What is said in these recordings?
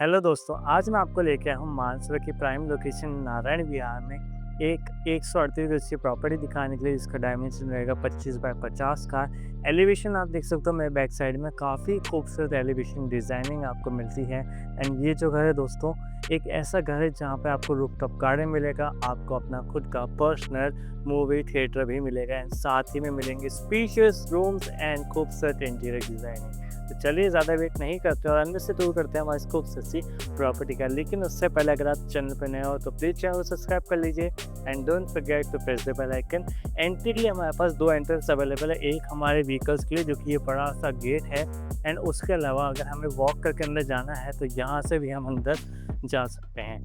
Hello दोस्तों, आज मैं आपको लेके आया हूँ मानसरोवर की प्राइम लोकेशन नारायण विहार में एक 138 गज की प्रॉपर्टी दिखाने के लिए, जिसका डायमेंशन रहेगा 25 बाय 50 का। एलिवेशन आप देख सकते हो मेरे बैक साइड में, काफ़ी खूबसूरत एलिवेशन डिज़ाइनिंग आपको मिलती है। एंड ये जो घर है दोस्तों, एक ऐसा घर है जहाँ पे आपको रूफटॉप गार्डन मिलेगा, आपको अपना खुद का पर्सनल मूवी थिएटर भी मिलेगा एंड साथ ही में मिलेंगे स्पेशियस रूम्स एंड खूबसूरत इंटीरियर डिज़ाइनिंग। तो चलिए ज़्यादा वेट नहीं करते और अंदर से टूर करते हैं हमारी खूबसूरत सी प्रॉपर्टी का। लेकिन उससे पहले अगर आप चैनल पर नए हो तो प्लीज़ चैनल को सब्सक्राइब कर लीजिए and don't forget to press the bell icon. Entry के लिए हमारे पास दो एंट्रेंस अवेलेबल है, एक हमारे व्हीकल्स के लिए जो कि ये बड़ा सा गेट है, एंड उसके अलावा अगर हमें वॉक करके अंदर जाना है तो यहाँ से भी हम अंदर जा सकते हैं।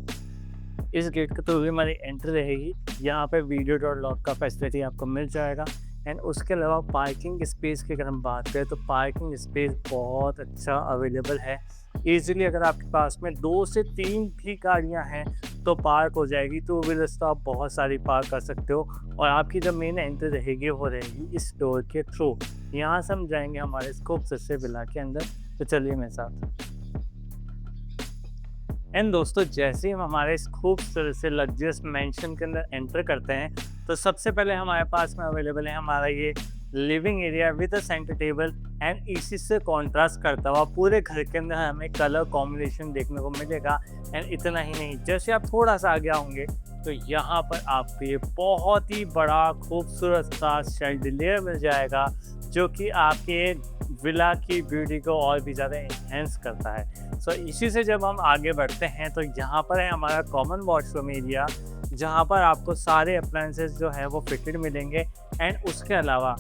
इस गेट के थ्रू भी हमारी एंट्री रहेगी। यहाँ पे वीडियो डोर लॉक का फैसिलिटी आपको मिल जाएगा। एंड उसके अलावा पार्किंग स्पेस की अगर हम बात करें तो पार्किंग स्पेस बहुत अच्छा अवेलेबल है। ईज़िली अगर आपके पास में 2 से 3 भी गाड़ियाँ हैं तो पार्क हो जाएगी। टू व्हीलर्स तो आप बहुत सारी पार्क कर सकते हो और आपकी जो मेन एंट्री रहेगी वो रहेगी इस डोर के थ्रू। यहाँ से हम जाएँगे हमारे इस खूबसूरत से विला के अंदर। तो चलिए मेरे साथ। एंड दोस्तों, जैसे ही हम हमारे इस खूबसूरत से लग्जरियस मैंशन के अंदर एंटर करते हैं तो सबसे पहले हमारे पास में अवेलेबल है हमारा ये living area with a centre table. And इसी से कॉन्ट्रास्ट करता हुआ पूरे घर के अंदर हमें कलर कॉम्बिनेशन देखने को मिलेगा। एंड इतना ही नहीं, जैसे आप थोड़ा सा आगे आओगे तो यहाँ पर आपको ये बहुत ही बड़ा खूबसूरत सा शैंडिलियर मिल जाएगा, जो कि आपके विला की ब्यूटी को और भी ज़्यादा इन्हेंस करता है। सो इसी से जब हम आगे बढ़ते हैं तो यहाँ पर है हमारा कॉमन वॉशरूम एरिया, जहाँ पर आपको सारे अप्लायंसेस जो है वो फिटेड मिलेंगे। एंड उसके अलावा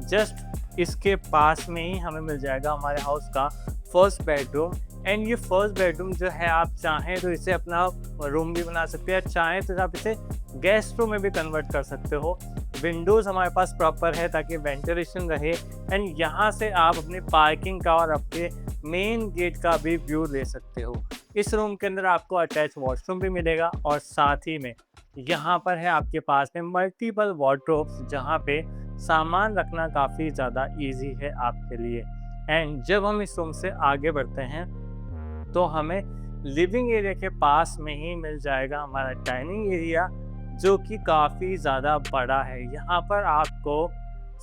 जस्ट इसके पास में ही हमें मिल जाएगा हमारे हाउस का फर्स्ट बेडरूम। एंड ये फर्स्ट बेडरूम जो है, आप चाहें तो इसे अपना रूम भी बना सकते हैं, चाहें तो आप इसे गेस्ट रूम में भी कन्वर्ट कर सकते हो। विंडोज़ हमारे पास प्रॉपर है ताकि वेंटिलेशन रहे। एंड यहाँ से आप अपनी पार्किंग का और अपने मेन गेट का भी व्यू ले सकते हो। इस रूम के अंदर आपको अटैच वॉशरूम भी मिलेगा और साथ ही में यहाँ पर है आपके पास में मल्टीपल वार्डरोब्स, जहाँ पे सामान रखना काफ़ी ज़्यादा इजी है आपके लिए। एंड जब हम इस रूम से आगे बढ़ते हैं तो हमें लिविंग एरिया के पास में ही मिल जाएगा हमारा डाइनिंग एरिया, जो कि काफ़ी ज़्यादा बड़ा है। यहाँ पर आपको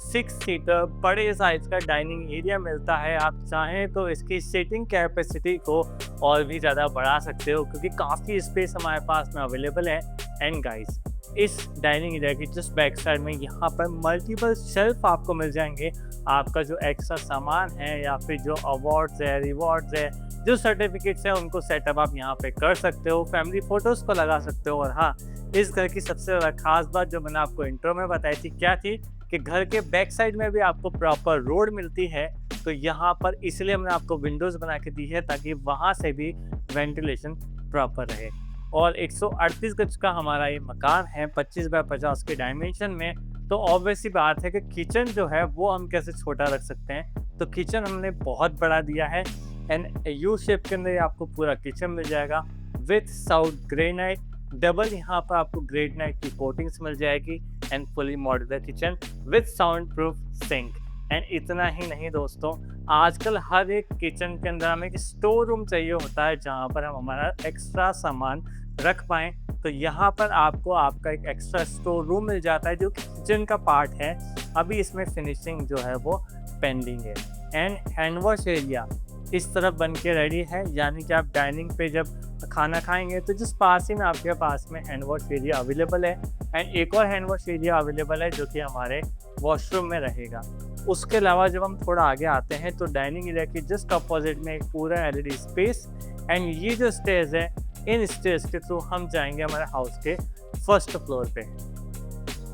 6 सीटर बड़े साइज़ का डाइनिंग एरिया मिलता है। आप चाहें तो इसकी सीटिंग कैपेसिटी को और भी ज़्यादा बढ़ा सकते हो, क्योंकि काफ़ी स्पेस हमारे पास में अवेलेबल है। एंड गाइस, इस डाइनिंग एरिया की जस्ट बैक साइड में यहाँ पर मल्टीपल शेल्फ आपको मिल जाएंगे। आपका जो एक्स्ट्रा सामान है या फिर जो अवार्ड्स है, रिवॉर्ड्स है, जो सर्टिफिकेट्स हैं, उनको सेटअप आप यहाँ पे कर सकते हो। फैमिली फ़ोटोज़ को लगा सकते हो। और हाँ, इस घर की सबसे ज़्यादा खास बात जो मैंने आपको इंट्रो में बताई थी, क्या थी कि घर के बैक साइड में भी आपको प्रॉपर रोड मिलती है। तो यहाँ पर इसलिए हमने आपको विंडोज़ बना के दी है ताकि वहाँ से भी वेंटिलेशन प्रॉपर रहे। और 138 गज का हमारा ये मकान है 25 बाय 50 के डायमेंशन में। तो ऑब्वियस सी बात है कि किचन जो है वो हम कैसे छोटा रख सकते हैं। तो किचन हमने बहुत बड़ा दिया है एंड यू शेप के अंदर आपको पूरा किचन मिल जाएगा विथ साउथ ग्रेनाइट। डबल यहाँ पर आपको ग्रेनाइट की कोटिंग्स मिल जाएगी and fully modular kitchen with sound proof sink. And इतना ही नहीं दोस्तों, आजकल हर एक किचन के अंदर हमें एक स्टोर रूम चाहिए होता है जहाँ पर हम हमारा एक्स्ट्रा सामान रख पाएँ। तो यहाँ पर आपको आपका एक एक्स्ट्रा स्टोर रूम मिल जाता है जो कि किचन का पार्ट है। अभी इसमें फिनिशिंग जो है वो पेंडिंग है। एंड हैंड वॉश एरिया इस तरफ बन के रेडी है, यानी कि आप डाइनिंग पे जब खाना खाएंगे तो जिस पास ही में आपके पास में हैंड वॉश एरिया अवेलेबल है। एंड एक और हैंड वॉश एरिया अवेलेबल है जो कि हमारे वॉशरूम में रहेगा। उसके अलावा जब हम थोड़ा आगे आते हैं तो डाइनिंग एरिया के जस्ट अपोजिट में एक पूरा एलईडी स्पेस। एंड ये जो स्टेज है, इन स्टेज के थ्रू हम जाएंगे हमारे हाउस के फर्स्ट फ्लोर पे।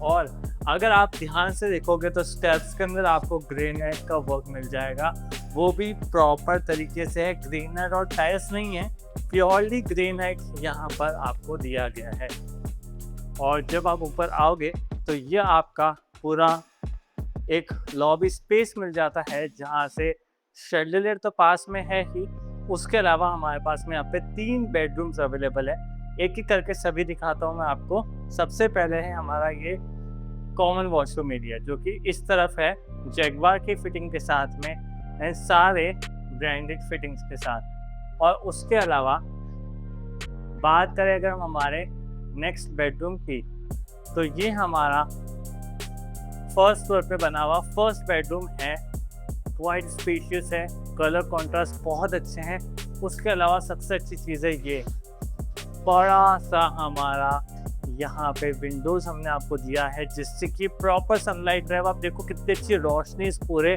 और अगर आप ध्यान से देखोगे तो स्टेप्स के अंदर आपको ग्रेनाइट का वर्क मिल जाएगा, वो भी प्रॉपर तरीके से है। ग्रेनाइट और टाइल्स नहीं है, प्योरली ग्रेनाइट यहाँ पर आपको दिया गया है। और जब आप ऊपर आओगे तो ये आपका पूरा एक लॉबी स्पेस मिल जाता है, जहाँ से शैंडिलियर तो पास में है ही। उसके अलावा हमारे पास में यहाँ पे 3 बेडरूम्स अवेलेबल है। एक एक करके सभी दिखाता हूँ मैं आपको। सबसे पहले है हमारा ये कॉमन वॉशरूम एरिया, जो कि इस तरफ है जैगवार की फिटिंग के साथ में एंड सारे ब्रांडेड फिटिंग्स के साथ। और उसके अलावा बात करें अगर हम हमारे नेक्स्ट बेडरूम की, तो ये हमारा फर्स्ट फ्लोर पे बना हुआ फर्स्ट बेडरूम है। क्वाइट स्पेशियस है, कलर कॉन्ट्रास्ट बहुत अच्छे हैं। उसके अलावा सबसे अच्छी चीज़ है ये बड़ा सा हमारा यहाँ पे विंडोज़ हमने आपको दिया है, जिससे कि प्रॉपर सनलाइट रहे। आप देखो कितनी अच्छी रोशनी इस पूरे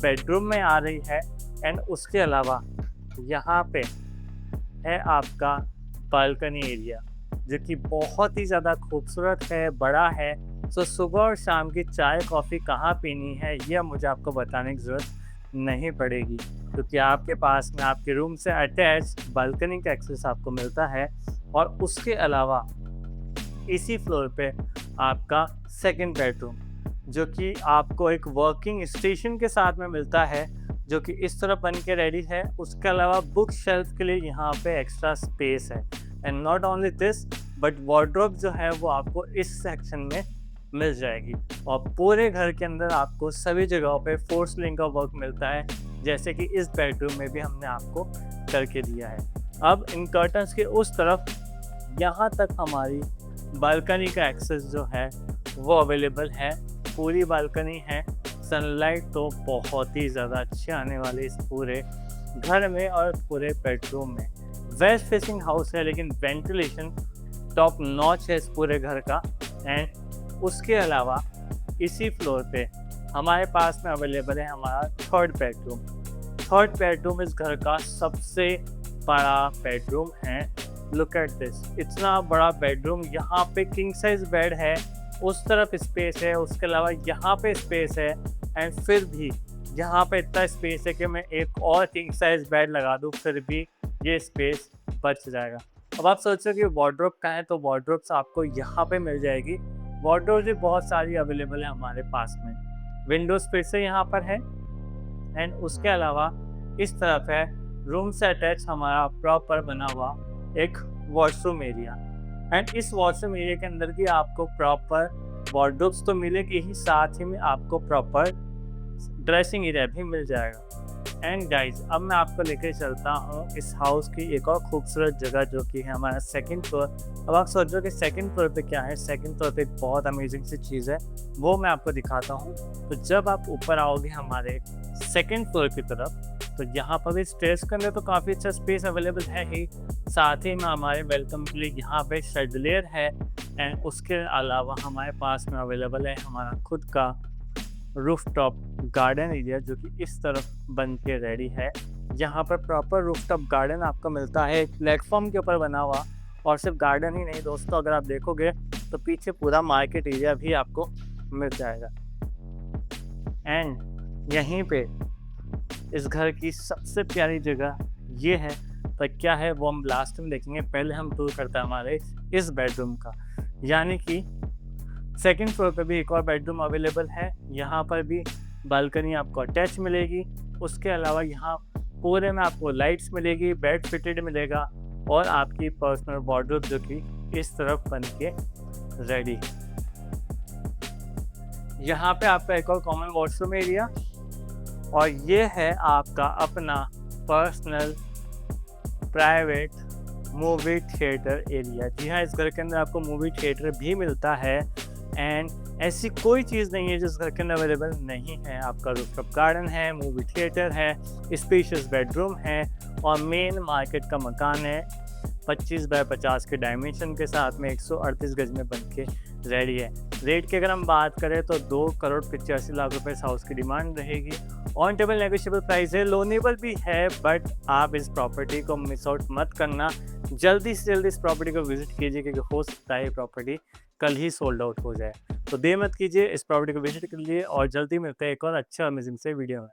बेडरूम में आ रही है। एंड उसके अलावा यहाँ पे है आपका बालकनी एरिया, जो कि बहुत ही ज़्यादा खूबसूरत है, बड़ा है। सो सुबह और शाम की चाय कॉफ़ी कहाँ पीनी है, ये मुझे आपको बताने की ज़रूरत नहीं पड़ेगी, क्योंकि आपके पास में आपके रूम से अटैच बालकनी का एक्सेस आपको मिलता है। और उसके अलावा इसी फ्लोर पे आपका सेकंड बेडरूम, जो कि आपको एक वर्किंग स्टेशन के साथ में मिलता है, जो कि इस तरह बन के रेडी है। उसके अलावा बुक शेल्फ के लिए यहाँ पे एक्स्ट्रा स्पेस है। And not only this, but wardrobe जो है वो आपको इस सेक्शन में मिल जाएगी। और पूरे घर के अंदर आपको सभी जगहों पे फोर सीलिंग का वर्क मिलता है, जैसे कि इस बेडरूम में भी हमने आपको करके दिया है। अब इन कर्टन्स के उस तरफ यहाँ तक हमारी बालकनी का एक्सेस जो है वो अवेलेबल है। पूरी बालकनी है, सनलाइट तो बहुत ही ज़्यादा अच्छी आने वाली इस पूरे घर में और पूरे बेडरूम में। वेस्ट फेसिंग हाउस है, लेकिन वेंटिलेशन टॉप नॉच है इस पूरे घर का। एंड उसके अलावा इसी फ्लोर पे हमारे पास में अवेलेबल है हमारा थर्ड बेडरूम। थर्ड बेडरूम इस घर का सबसे बड़ा बेडरूम है। लुक एट दिस, इतना बड़ा बेडरूम। यहाँ पे किंग साइज बेड है, उस तरफ स्पेस है, उसके अलावा यहाँ पे स्पेस है। एंड फिर भी यहाँ पे इतना स्पेस है कि मैं एक और किंग साइज बेड लगा दूँ, फिर भी ये स्पेस बच जाएगा। अब आप सोचो कि वार्डरोब कहाँ है, तो वार्डरोब्स आपको यहाँ पे मिल जाएगी। वार्डरोब भी बहुत सारी अवेलेबल है हमारे पास में। विंडोज फिर से यहाँ पर है। एंड उसके अलावा इस तरफ है रूम से अटैच हमारा प्रॉपर बना हुआ एक वॉशरूम एरिया। एंड इस वॉशरूम एरिया के अंदर भी आपको प्रॉपर वार्डरोब्स तो मिलेगी ही, साथ ही में आपको प्रॉपर ड्रेसिंग एरिया भी मिल जाएगा। एंड गाइज, अब मैं आपको लेकर चलता हूँ इस हाउस की एक और खूबसूरत जगह, जो कि है हमारा सेकंड फ्लोर। अब आप सोचो कि सेकंड फ्लोर पे क्या है। सेकंड फ्लोर पे एक बहुत अमेजिंग सी चीज़ है, वो मैं आपको दिखाता हूँ। तो जब आप ऊपर आओगे हमारे सेकंड फ्लोर की तरफ, तो यहाँ पर भी स्टेयर्स के अंदर तो काफ़ी अच्छा स्पेस अवेलेबल है ही, साथ ही में हमारे वेलकम के लिए यहाँ पे शेडलेयर है। एंड उसके अलावा हमारे पास में अवेलेबल है हमारा खुद का रूफटॉप गार्डन एरिया, जो कि इस तरफ बन के रेडी है। यहाँ पर प्रॉपर रूफटॉप गार्डन आपको मिलता है, एक प्लेटफॉर्म के ऊपर बना हुआ। और सिर्फ गार्डन ही नहीं दोस्तों, अगर आप देखोगे तो पीछे पूरा मार्केट एरिया भी आपको मिल जाएगा। एंड यहीं पे इस घर की सबसे प्यारी जगह ये है, पर क्या है वो हम लास्ट में देखेंगे। पहले हम टूर करते हैं हमारे इस बेडरूम का, यानी कि सेकंड फ्लोर पे भी एक और बेडरूम अवेलेबल है। यहाँ पर भी बालकनी आपको अटैच मिलेगी। उसके अलावा यहाँ पूरे में आपको लाइट्स मिलेगी, बेड फिटेड मिलेगा, और आपकी पर्सनल वार्डरोब जो कि इस तरफ बन के रेडी। यहाँ पे आपका एक और कॉमन वॉशरूम एरिया, और ये है आपका अपना personal private movie theatre area. जी हाँ, इस घर के अंदर आपको मूवी थिएटर भी मिलता है। एंड ऐसी कोई चीज़ नहीं है जिस घर के अंदर अवेलेबल नहीं है। आपका रूफटॉप गार्डन है, मूवी थिएटर है, स्पेशियस बेडरूम है, और मेन मार्केट का मकान है 25 बाय 50 के डायमेंशन के साथ में 138 गज में बन के रेडी है। रेट की अगर हम बात करें तो 2,85,00,000 रुपये इस हाउस की डिमांड रहेगी। ऑन टेबल नेगोशिएबल प्राइस है, लोनेबल भी है, बट आप इस प्रॉपर्टी को मिस आउट मत करना। जल्दी से जल्दी इस प्रॉपर्टी को विजिट कीजिए, क्योंकि हो सकता है ये प्रॉपर्टी कल ही सोल्ड आउट हो जाए। तो देर मत कीजिए, इस प्रॉपर्टी को विजिट कर लिए, और जल्दी मिलते हैं एक और अच्छा अमेजिंग से वीडियो में।